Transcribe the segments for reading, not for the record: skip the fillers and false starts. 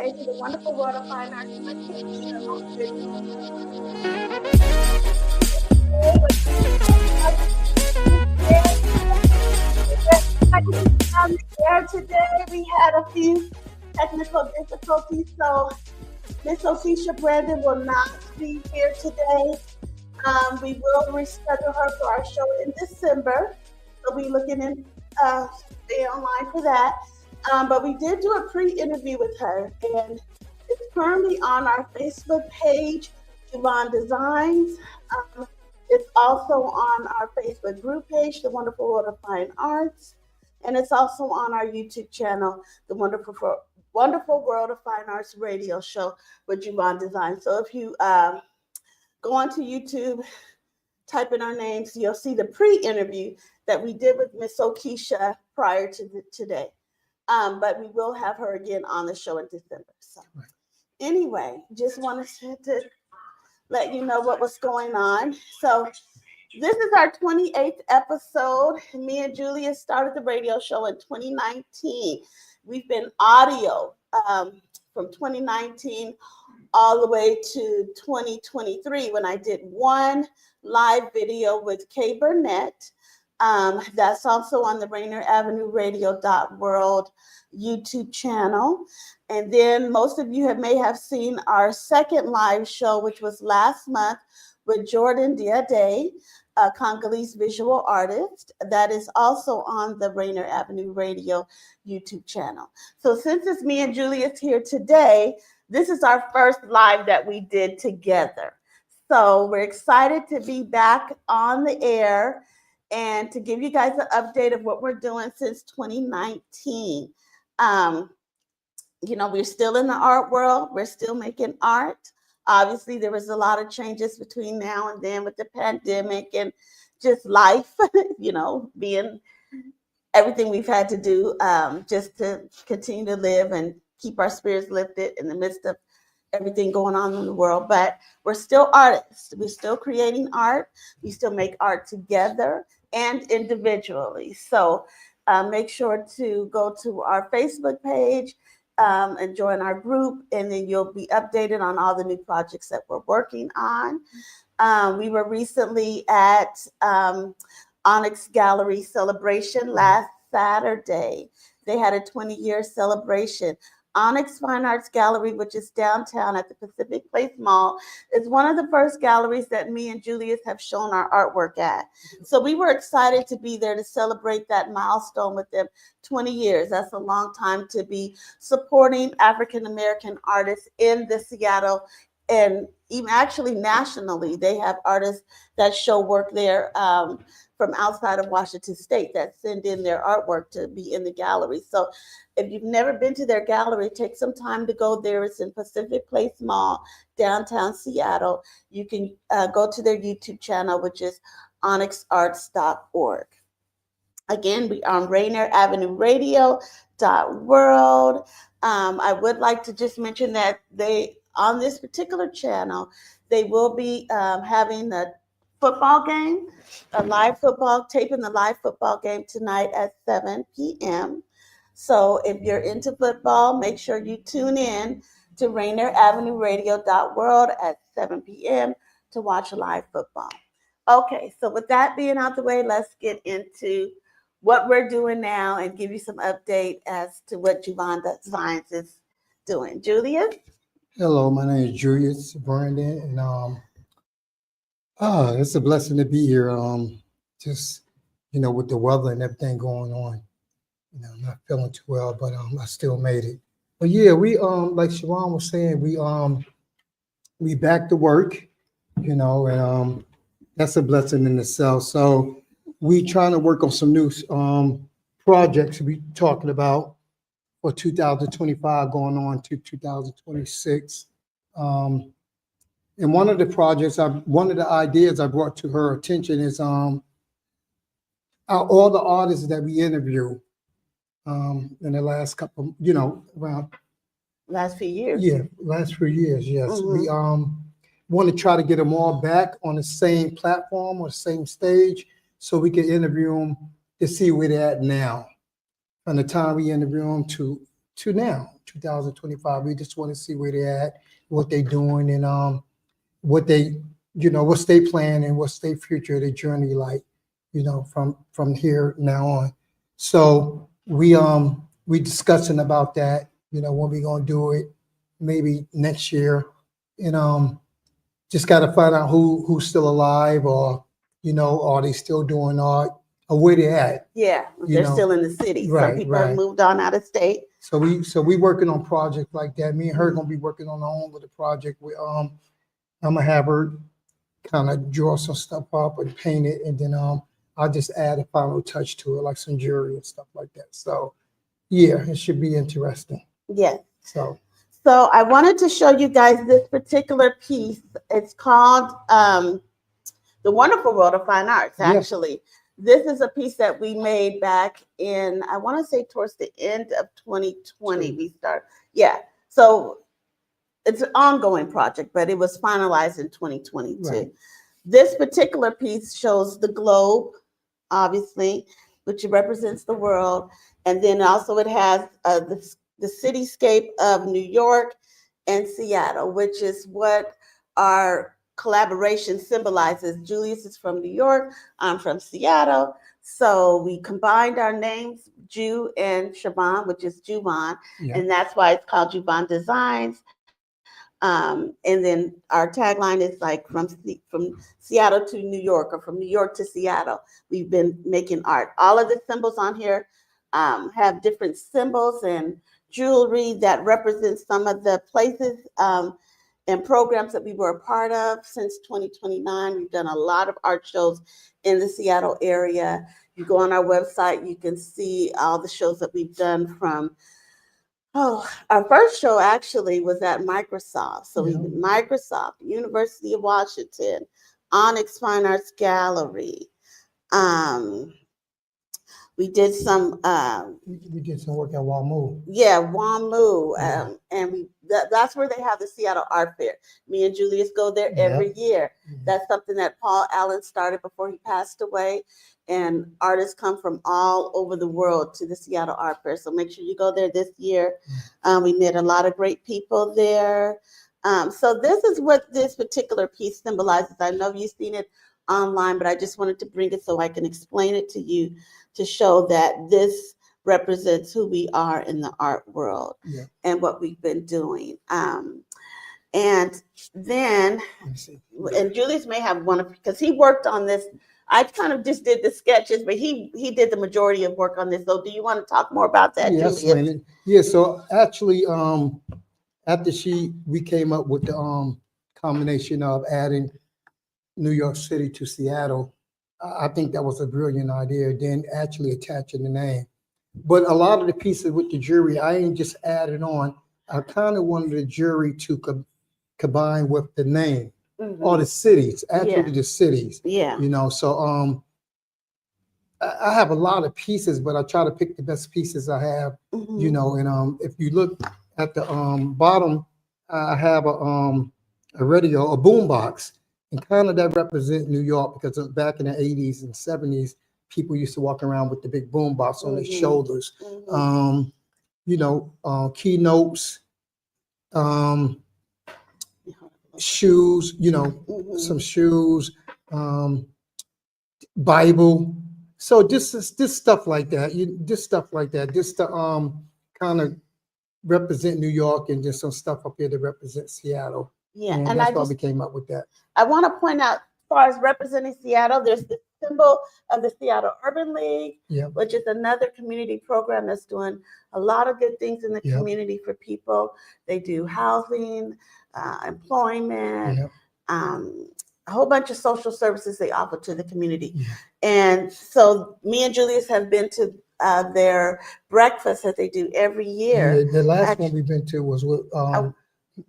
today to the wonderful world of fine arts. Today we had a few technical difficulties, so Miss Otisha Brandon will not be here today. We will reschedule her for our show in December. So we'll be looking in, stay online for that. But we did do a pre-interview with her, and it's currently on our Facebook page, Shurvon Designs. It's also on our Facebook group page, The Wonderful World of Fine Arts, and it's also on our YouTube channel, The Wonderful World of Fine Arts Radio Show with Shurvon Designs. So if you go onto YouTube, type in our names, you'll see the pre-interview that we did with Miss Otisha prior to today. But we will have her again on the show in December. So anyway, just wanted to let you know what was going on. So this is our 28th episode. Me and Julius started the radio show in 2019. We've been audio from 2019 all the way to 2023 when I did one live video with Kay Burnett. That's also on the Rainier Avenue Radio.world YouTube channel. And then most of you may have seen our second live show, which was last month with Jordan Diade, a Congolese visual artist. That is also on the Rainier Avenue Radio YouTube channel. So since it's me and Julius here today, this is our first live that we did together. So we're excited to be back on the air and to give you guys an update of what we're doing since 2019. We're still in the art world. We're still making art. Obviously, there was a lot of changes between now and then with the pandemic and just life, being everything we've had to do just to continue to live and keep our spirits lifted in the midst of everything going on in the world. But we're still artists. We're still creating art. We still make art together and individually. So make sure to go to our Facebook page and join our group, and then you'll be updated on all the new projects that we're working on. We were recently at Onyx Gallery celebration last Saturday. They had a 20-year celebration. Onyx Fine Arts Gallery, which is downtown at the Pacific Place Mall, is one of the first galleries that me and Julius have shown our artwork at. So we were excited to be there to celebrate that milestone with them. 20 years, that's a long time to be supporting African-American artists in the Seattle and even actually nationally. They have artists that show work there from outside of Washington State that send in their artwork to be in the gallery. So if you've never been to their gallery, take some time to go there. It's in Pacific Place Mall, downtown Seattle. You can go to their YouTube channel, which is onyxarts.org. Again, we are on Rainier Avenue Radio.world. I would like to just mention that on this particular channel, they will be having a football game, taping the live football game tonight at 7 p.m. So if you're into football, make sure you tune in to Rainier Avenue Radio.world at 7 p.m. to watch live football. Okay, so with that being out the way, let's get into what we're doing now and give you some update as to what Shurvon Designs is doing. Julius? Hello, my name is Julius Brandon, and it's a blessing to be here. Just with the weather and everything going on, I'm not feeling too well, but I still made it. But yeah, we like Shurvon was saying, we back to work, and that's a blessing in itself. So we trying to work on some new projects we talking about for 2025 going on to 2026. And one of the projects, one of the ideas I brought to her attention is all the artists that we interview in the last couple, around last few years. Yeah, last few years, yes. Mm-hmm. We want to try to get them all back on the same platform or the same stage so we can interview them to see where they're at now. From the time we interview them to to now, 2025. We just want to see where they're at, what they're doing, and what they, what's their plan and what's their future, their journey like, from here now on. So we discussing about that, when we gonna do it, maybe next year, and just got to find out who's still alive, or are they still doing art, or where they at. Yeah, they're still in the city. Right, some people have moved on out of state. So we working on projects like that. Me and her gonna be working on our own with a project. I'm gonna have her kind of draw some stuff up and paint it, and then I'll just add a final touch to it, like some jewelry and stuff like that. So yeah, it should be interesting. Yes. So I wanted to show you guys this particular piece. It's called The Wonderful World of Fine Arts, actually. Yes. This is a piece that we made back in, I want to say towards the end of 2020, we started. Yeah. So it's an ongoing project, but it was finalized in 2022. Right. This particular piece shows the globe, obviously, which represents the world. And then also it has the cityscape of New York and Seattle, which is what our collaboration symbolizes. Julius is from New York, I'm from Seattle. So we combined our names, Ju and Shurvon, which is Juvon, and that's why it's called Juvon Designs. And then our tagline is like from Seattle to New York, or from New York to Seattle. We've been making art. All of the symbols on here have different symbols and jewelry that represents some of the places and programs that we were a part of since 2029. We've done a lot of art shows in the Seattle area. You go on our website, you can see all the shows that we've done from, our first show actually was at Microsoft. So we did Microsoft, University of Washington, Onyx Fine Arts Gallery. We did some. We did some work at WAMU. Yeah, WAMU, and that's where they have the Seattle Art Fair. Me and Julius go there every year. That's something that Paul Allen started before he passed away, and artists come from all over the world to the Seattle Art Fair. So make sure you go there this year. We met a lot of great people there. So this is what this particular piece symbolizes. I know you've seen it online, but I just wanted to bring it so I can explain it to you, to show that this represents who we are in the art world and what we've been doing. And then, and Julius may have one, because he worked on this. I kind of just did the sketches, but he did the majority of work on this. So do you want to talk more about that, Julius? Yeah, so actually, after we came up with the combination of adding New York City to Seattle, I think that was a brilliant idea, then actually attaching the name. But a lot of the pieces with the jewelry, I ain't just added on. I kind of wanted the jewelry to combine with the name or the cities, actually the cities. Yeah. So I have a lot of pieces, but I try to pick the best pieces I have, and if you look at the bottom, I have a radio, a boombox. And kind of that represents New York, because back in the 80s and 70s, people used to walk around with the big boombox on their shoulders. Keynotes, shoes, some shoes, Bible. So this stuff like that. This to kind of represent New York, and just some stuff up here to represent Seattle. Yeah, and that's why we came up with that. I want to point out, as far as representing Seattle, there's the symbol of the Seattle Urban League, which is another community program that's doing a lot of good things in the community for people. They do housing, employment, a whole bunch of social services they offer to the community. And so me and Julius have been to their breakfast that they do every year. The last one we've been to was with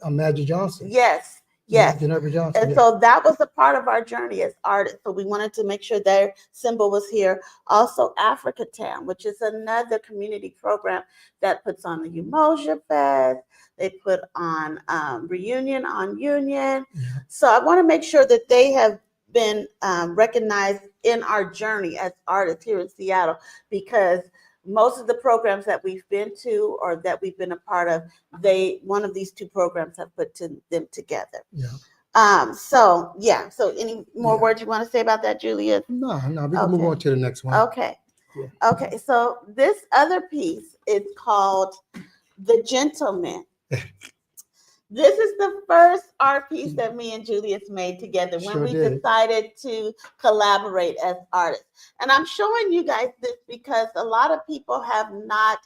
Magic Johnson. Yes. Johnson, and so that was a part of our journey as artists. So we wanted to make sure their symbol was here. Also, Africa Town, which is another community program that puts on the Umoja Fest. They put on Reunion on Union. So I want to make sure that they have been recognized in our journey as artists here in Seattle, because most of the programs that we've been to or that we've been a part of, one of these two programs have put them together. Yeah. So any more words you want to say about that, Julius? No, we can move on to the next one. Okay. Yeah. Okay, so this other piece is called The Gentleman. This is the first art piece that me and Julius made together when we decided to collaborate as artists. And I'm showing you guys this because a lot of people have not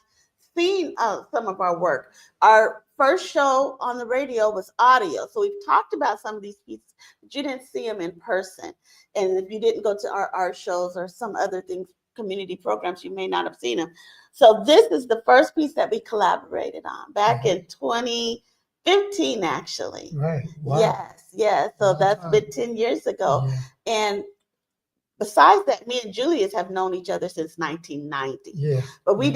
seen some of our work. Our first show on the radio was audio. So we've talked about some of these pieces, but you didn't see them in person. And if you didn't go to our art shows or some other things, community programs, you may not have seen them. So this is the first piece that we collaborated on back in 2015, actually. Right. Wow. Yes. So that's been 10 years ago. Yeah. And besides that, me and Julius have known each other since 1990. Yeah. But we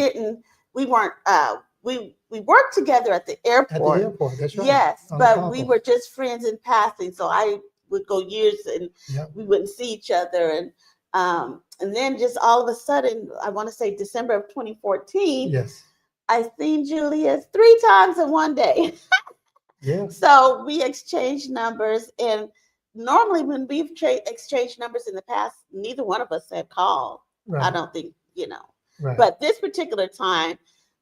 worked together at the airport. At the airport, that's right. Yes, but we were just friends in passing. So I would go years and we wouldn't see each other. And then just all of a sudden, I want to say December of 2014, yes, I seen Julius 3 times in one day. Yeah. So we exchanged numbers, and normally when we've exchanged numbers in the past, neither one of us had called. Right. I don't think, Right. But this particular time,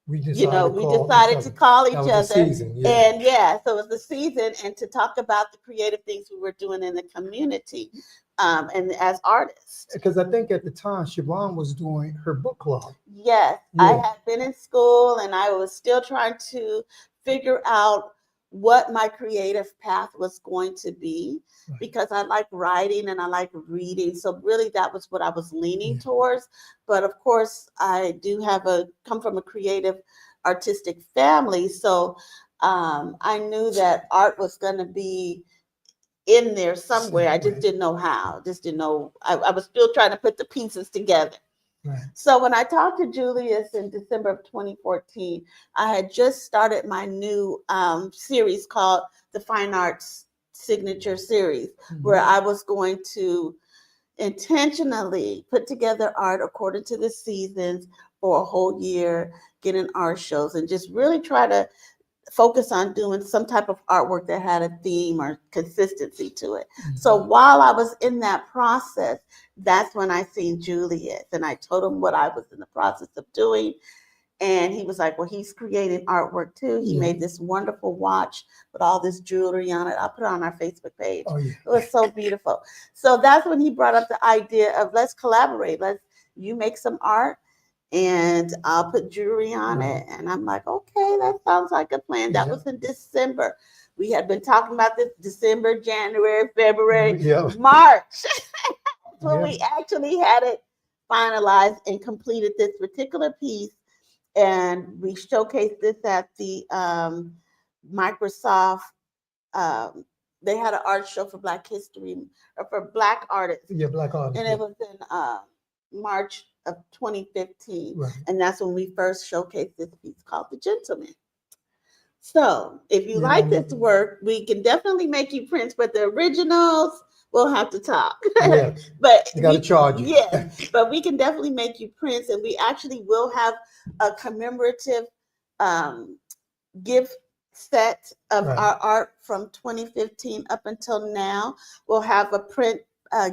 we decided to call each other. Season, yeah. And so it was the season, and to talk about the creative things we were doing in the community, and as artists. Because I think at the time, Shurvon was doing her book club. Yes, yeah. I had been in school, and I was still trying to figure out what my creative path was going to be, because I like writing and I like reading. So really that was what I was leaning towards. But of course, I do come from a creative, artistic family. So I knew that art was going to be in there somewhere. I just didn't know how. I was still trying to put the pieces together. Right. So when I talked to Julius in December of 2014, I had just started my new series called the Fine Arts Signature Series, where I was going to intentionally put together art according to the seasons for a whole year, get in art shows, and just really try to focus on doing some type of artwork that had a theme or consistency to it. Mm-hmm. So while I was in that process, that's when I seen Julius, and I told him what I was in the process of doing. And he was like, well, he's creating artwork too. He made this wonderful watch with all this jewelry on it. I'll put it on our Facebook page. Oh, yeah. It was so beautiful. So that's when he brought up the idea of let's collaborate. You make some art and I'll put jewelry on it. And I'm like, okay, that sounds like a plan. That was in December. We had been talking about this December, January, February, March. So we actually had it finalized and completed this particular piece. And we showcased this at the Microsoft. They had an art show for Black history, or for Black artists. Yeah, Black artists. And it was in March of 2015. Right. And that's when we first showcased this piece called The Gentleman. So if you like this work, we can definitely make you prints, but the originals, we'll have to talk. Yeah. But you got to charge you. Yeah, but we can definitely make you prints, and we actually will have a commemorative gift set of our art from 2015 up until now. We'll have a print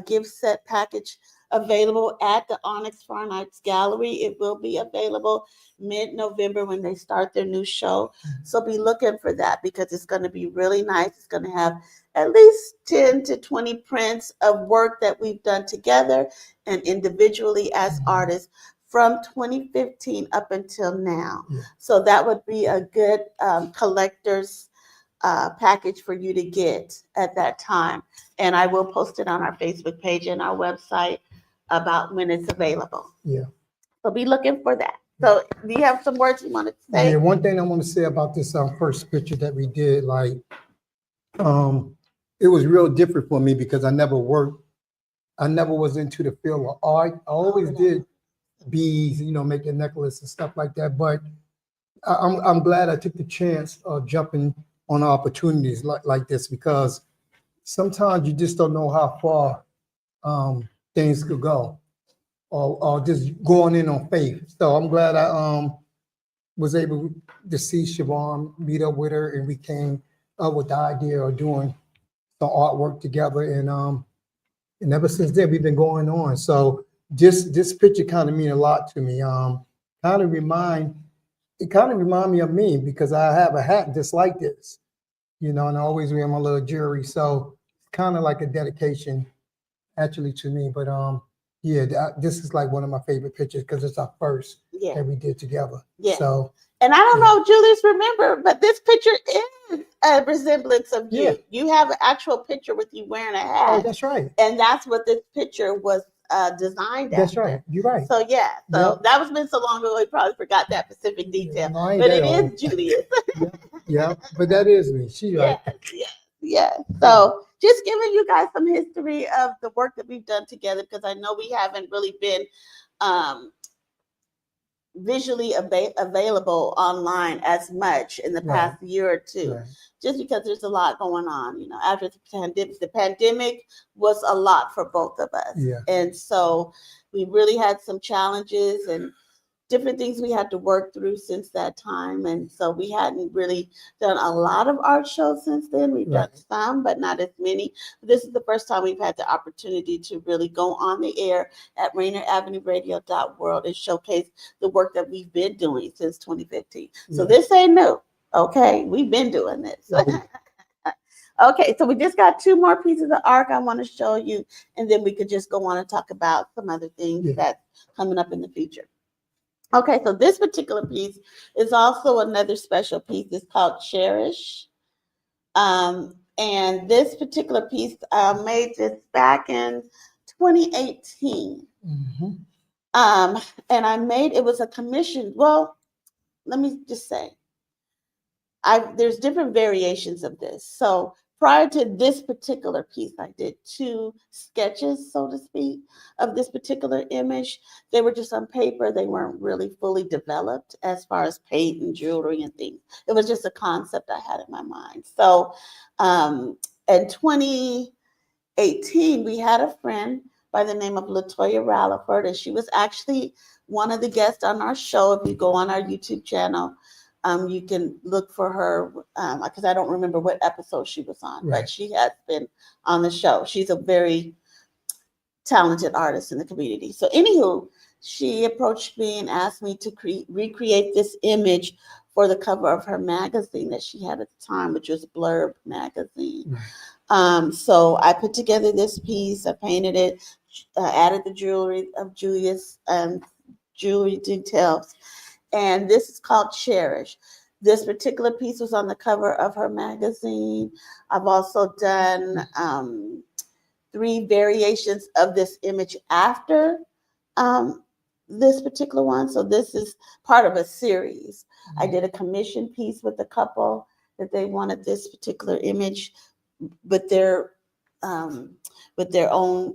gift set package available at the Onyx Fine Arts Gallery. It will be available mid-November when they start their new show. So be looking for that, because it's going to be really nice. It's going to have at least 10 to 20 prints of work that we've done together and individually as artists from 2015 up until now. Yeah. So that would be a good collector's package for you to get at that time. And I will post it on our Facebook page and our website about when it's available. Yeah. So be looking for that. So do you have some words you want to say? Yeah, one thing I want to say about this first picture that we did, it was real different for me because I never was into the field of art. I always did beads, making necklaces and stuff like that. But I'm glad I took the chance of jumping on opportunities like this, because sometimes you just don't know how far things could go. or just going in on faith. So I'm glad I was able to see Shurvon, meet up with her, and we came up with the idea of doing some artwork together. And ever since then we've been going on. So this picture kind of mean a lot to me. Kind of remind me of me because I have a hat just like this, and I always wear my little jewelry. So it's kind of like a dedication actually to me. But yeah, this is like one of my favorite pictures because it's our first that we did together. Yeah. So, and I don't know, Julius, remember, but this picture is a resemblance of you. Yeah. You have an actual picture with you wearing a hat. Oh, that's right. And that's what this picture was designed That's after. right. You're right. So yeah, so Yep. that was been so long ago, we probably forgot that specific detail. No, I ain't but that it old. is Julius. Yeah, but that is me. She right. Yeah. So just giving you guys some history of the work that we've done together, because I know we haven't really been visually available online as much in the past year or two, just because there's a lot going on. After the pandemic was a lot for both of us. Yeah. And so we really had some challenges and different things we had to work through since that time. And so we hadn't really done a lot of art shows since then. We've done some, but not as many. This is the first time we've had the opportunity to really go on the air at Rainier Avenue Radio.world and showcase the work that we've been doing since 2015. So this ain't new. Okay, we've been doing this. Okay, so we just got two more pieces of art I want to show you, and then we could just go on and talk about some other things that's coming up in the future. Okay, so this particular piece is also another special piece. It's called Cherish. And this particular piece made this back in 2018. Mm-hmm. And it was a commission. Well, let me just say, there's different variations of this. So prior to this particular piece, I did two sketches, so to speak, of this particular image. They were just on paper. They weren't really fully developed as far as paint and jewelry and things. It was just a concept I had in my mind. So in 2018, we had a friend by the name of Latoya Ralliford, and she was actually one of the guests on our show. If you go on our YouTube channel, you can look for her because I don't remember what episode she was on, but she has been on the show. She's a very talented artist in the community. So anywho, she approached me and asked me to recreate this image for the cover of her magazine that she had at the time, which was Blurb magazine. So I put together this piece, I painted it, added the jewelry of Julius, jewelry details. And this is called Cherish. This particular piece was on the cover of her magazine. I've also done 3 variations of this image after this particular one. So this is part of a series. I did a commission piece with a couple that they wanted this particular image with their own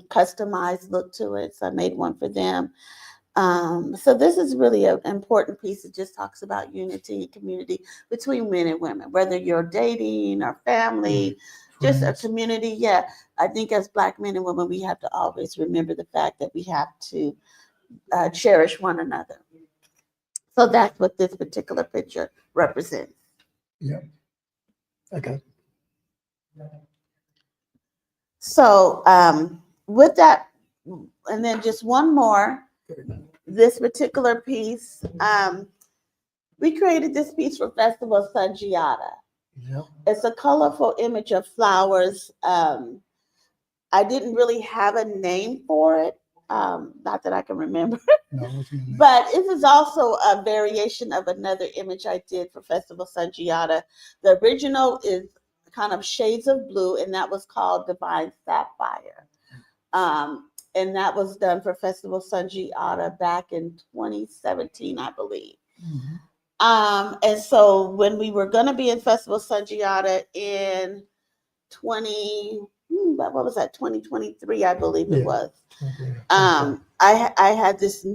customized look to it. So I made one for them. So this is really an important piece. It just talks about unity and community between men and women, whether you're dating or family, just a community. Yeah, I think as Black men and women, we have to always remember the fact that we have to cherish one another. So that's what this particular picture represents. Yeah. Okay. So with that, and then just one more. This particular piece, we created this piece for Festival Sangiata. Yep. It's a colorful image of flowers. I didn't really have a name for it, not that I can remember. No, but this is also a variation of another image I did for Festival Sangiata. The original is kind of shades of blue, and that was called Divine Sapphire. And that was done for Festival Sangiata back in 2017, I believe. Mm-hmm. And so when we were going to be in Festival Sangiata in 2023, I believe it was. I had this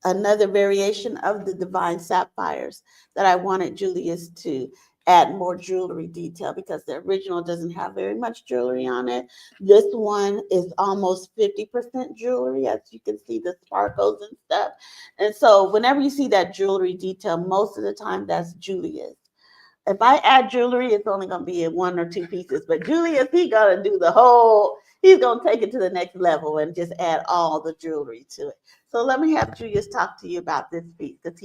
another variation of the Divine Sapphires that I wanted Julius to add more jewelry detail because the original doesn't have very much jewelry on it. This one is almost 50% jewelry, as you can see the sparkles and stuff. And so whenever you see that jewelry detail, most of the time that's Julius. If I add jewelry, it's only going to be in 1 or 2 pieces. But Julius, he's going to do the whole, he's going to take it to the next level and just add all the jewelry to it. So let me have Julius talk to you about this piece because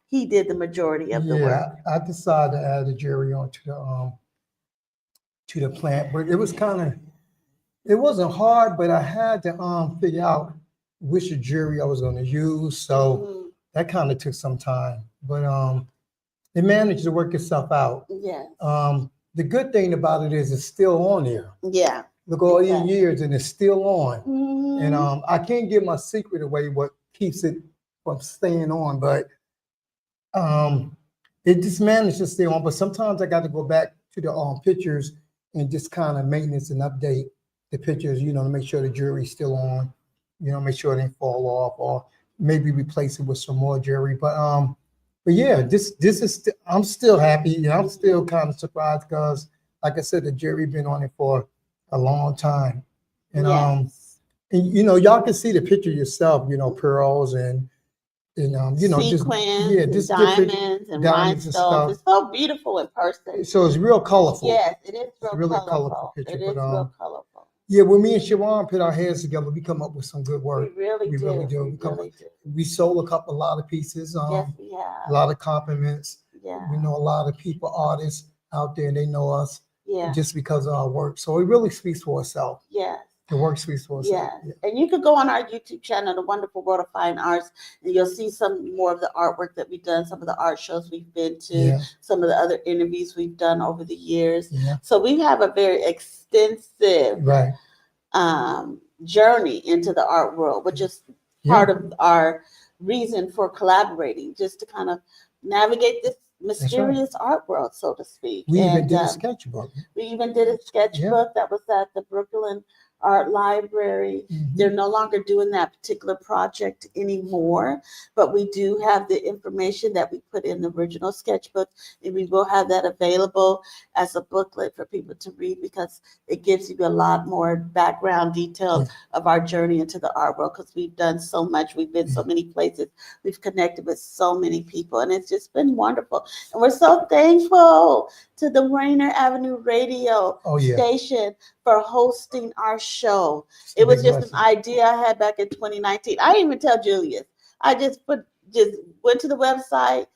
he did the majority of the work. Yeah, I decided to add the jewelry onto the plant, but it was it wasn't hard, but I had to figure out which jewelry I was going to use. So that kind of took some time, but it managed to work itself out. Yeah. The good thing about it is it's still on there. Yeah. Look, all these years and it's still on. Mm-hmm. And I can't give my secret away what keeps it from staying on, but it just managed to stay on. But sometimes I got to go back to the pictures and just kind of maintenance and update the pictures, to make sure the jewelry's still on, make sure it didn't fall off, or maybe replace it with some more jewelry. But yeah, this is I'm still happy. I'm still kind of surprised because, like I said, the jewelry been on it for a long time, and y'all can see the picture yourself. Pearls and sequins, just diamonds and rhinestones. It's so beautiful in person. So it's real colorful. Yes, it is really colorful. Picture, it is real colorful. Yeah, when me and Shurvon put our heads together, we come up with some good work. We really do. We sold a lot of pieces. Yes, we have. A lot of compliments. Yeah. We know a lot of people, artists out there, and they know us just because of our work. So it really speaks for itself. Yes. The work speaks for itself. Yeah. And you could go on our YouTube channel, The Wonderful World of Fine Arts, and you'll see some more of the artwork that we've done, some of the art shows we've been to, some of the other interviews we've done over the years. Yeah. So we have a very extensive journey into the art world, which is part of our reason for collaborating, just to kind of navigate this mysterious art world, so to speak. We even did a sketchbook. We even did a sketchbook that was at the Brooklyn Art Library. They're no longer doing that particular project anymore, but we do have the information that we put in the original sketchbook, and we will have that available as a booklet for people to read because it gives you a lot more background details of our journey into the art world, because we've done so much, we've been so many places, we've connected with so many people, and it's just been wonderful. And we're so thankful to the Rainier Avenue Radio station for hosting our show. It was just an idea I had back in 2019. I didn't even tell Julius. I just went to the website,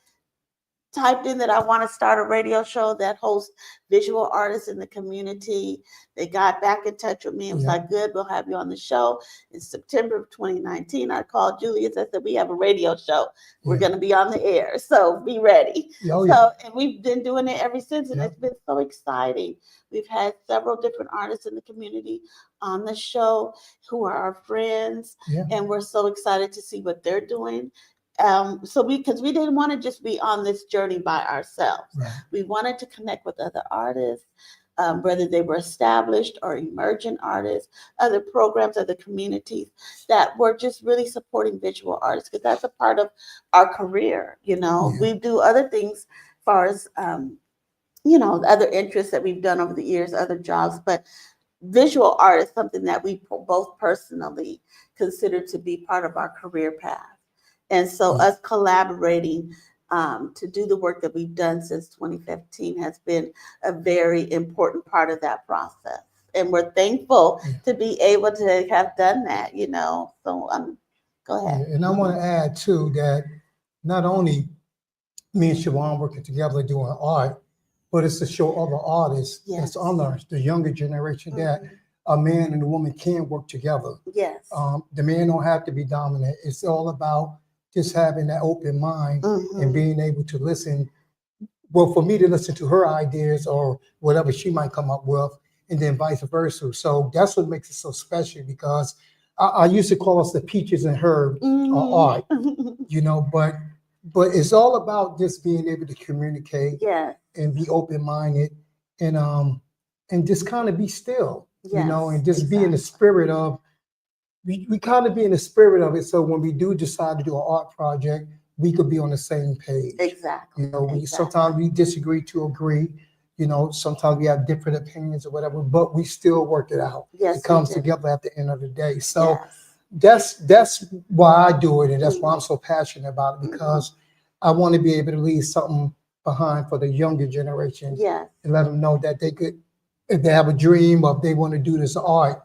typed in that I want to start a radio show that hosts visual artists in the community. They got back in touch with me and was like, good, we'll have you on the show. In September of 2019, I called Julius. I said, we have a radio show. We're going to be on the air, so be ready. And we've been doing it ever since, and it's been so exciting. We've had several different artists in the community on the show who are our friends, and we're so excited to see what they're doing. Because we didn't want to just be on this journey by ourselves. We wanted to connect with other artists, whether they were established or emerging artists, other programs, other communities that were just really supporting visual artists, because that's a part of our career. We do other things as far as, other interests that we've done over the years, other jobs, but visual art is something that we both personally consider to be part of our career path. And so us collaborating to do the work that we've done since 2015 has been a very important part of that process. And we're thankful to be able to have done that, So go ahead. And I want to add, too, that not only me and Shurvon working together doing art, but it's to show other artists, that's others, the younger generation, that a man and a woman can work together. Yes. The man don't have to be dominant. It's all about just having that open mind and being able to listen. Well, for me to listen to her ideas or whatever she might come up with, and then vice versa. So that's what makes it so special, because I used to call us the peaches and herb art, but it's all about just being able to communicate and be open-minded and just kind of be still, and just be in the spirit of, we kind of be in the spirit of it. So when we do decide to do an art project, we could be on the same page. Exactly. You know, exactly. sometimes we disagree to agree. You know, sometimes we have different opinions or whatever, but we still work it out. Yes, it comes we do. together at the end of the day. So Yes. that's why I do it, and that's why I'm so passionate about it, because I want to be able to leave something behind for the younger generation Yes. and let them know that they could, if they have a dream or if they want to do this art,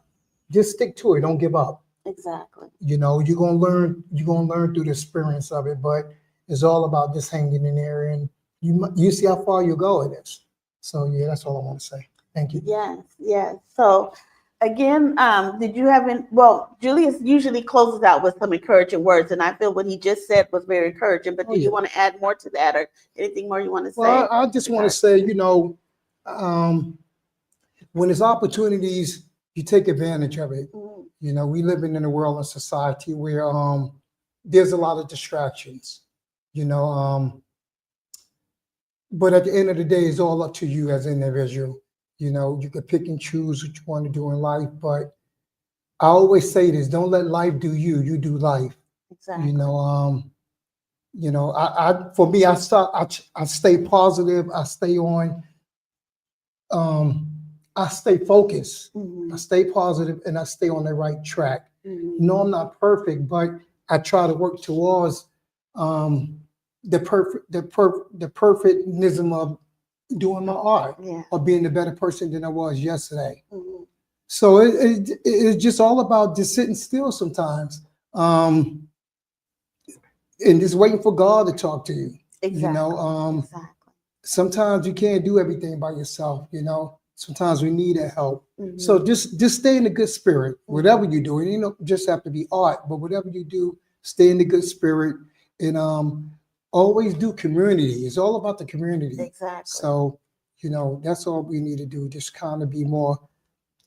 just stick to it. Don't give up. Exactly. You know, you're gonna learn through the experience of it, but it's all about just hanging in there, and you see how far you go in this. So yeah, that's all I want to say. Thank you. Yes, yes. So again, did you have any, well, Julius usually closes out with some encouraging words, and I feel what he just said was very encouraging, but do you want to add more to that or anything more you want to say? Well, I just want to say, you know, when there's opportunities, you take advantage of it. You know, we living in a world and society where there's a lot of distractions, you know, but at the end of the day, it's all up to you as an individual. You know, you can pick and choose what you want to do in life, but I always say this: don't let life do you. You do life. Exactly. You know, for me, I stay positive. I stay on. I stay focused. I stay positive, and I stay on the right track. No, I'm not perfect, but I try to work towards the perfectionism of doing my art or being a better person than I was yesterday. So it's just all about just sitting still sometimes, and just waiting for God to talk to you. Exactly. You know, exactly. sometimes you can't do everything by yourself. You know, sometimes we need that help. So just stay in a good spirit, whatever you do. And you don't just have to be art, but whatever you do, stay in the good spirit, and always do community. It's all about the community. Exactly. So, you know, that's all we need to do. Just kind of be more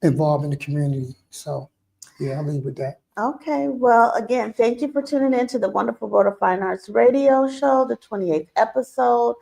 involved in the community. So, yeah, I'll leave with that. Okay. Well, again, thank you for tuning in to the Wonderful World of Fine Arts Radio Show, the 28th episode.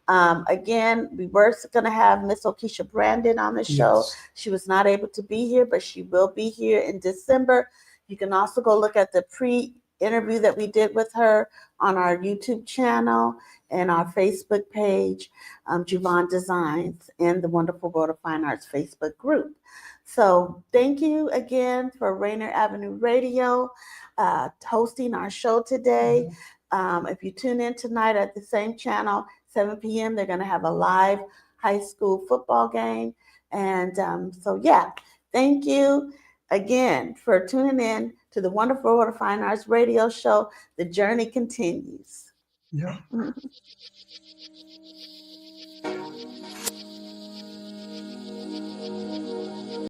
Again, we were going to have Miss Okisha Brandon on the show. Yes. She was not able to be here, but she will be here in December. You can also go look at the pre-interview that we did with her on our YouTube channel and our Facebook page, Shurvon Designs, and the Wonderful World of Fine Arts Facebook group. So thank you again for Rainier Avenue Radio hosting our show today. If you tune in tonight at the same channel, 7 p.m., they're going to have a live high school football game. And so, yeah, thank you again for tuning in to the Wonderful World of Fine Arts Radio Show. The journey continues. Yeah.